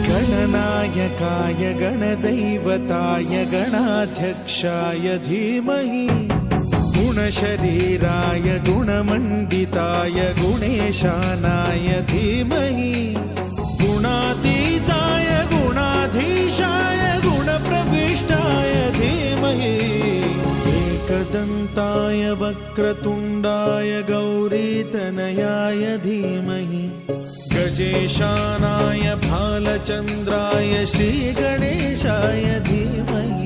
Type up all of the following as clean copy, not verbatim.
गणनायकाय गणदैवताय गणाध्यक्षाय धीमहि गुणशरीराय गुणमण्डिताय गुणेशानाय धीमहि गुणातीताय गुणाधीशाय गुणप्रविष्टाय धीमहि एकदन्ताय वक्रतुण्डाय गौरीतनयाय धीमहि गजेशानाय भालचन्द्राय श्रीगणेशाय धीमहि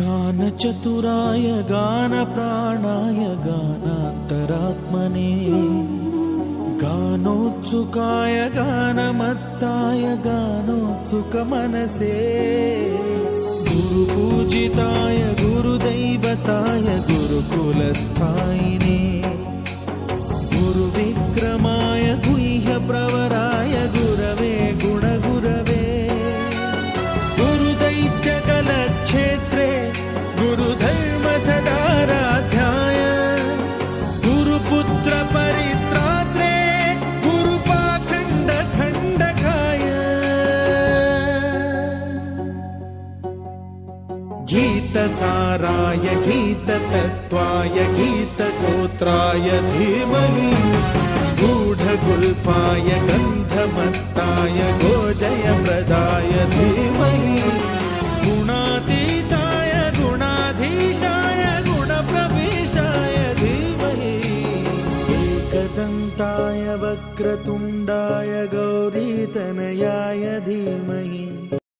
गानचतुराय गानप्राणाय गानान्तरात्मने गानोत्सुकाय गानमत्ताय गानोत्सुकमनसे गुरुपूजिताय गुरुदैवताय गुरुकुलस्थायिने गुरुविक्रमाय गुह्यप्रवराय गुरवे गुणगुरवे गुरुदैत्यकलक्षेत्रे गुरुधर्म सदाराध्याय गुरुपुत्र परित्रात्रे गुरुपाखण्ड खण्डकाय गीतसाराय गीततत्त्वाय गीतगोत्राय धीमहि गूढगुल्फाय गन्धमत्ताय गोजयप्रदाय धीमहि गुणातीताय गुणाधीशाय गुणप्रविष्टाय धीमहि एकदन्ताय वक्रतुण्डाय गौरीतनयाय धीमहि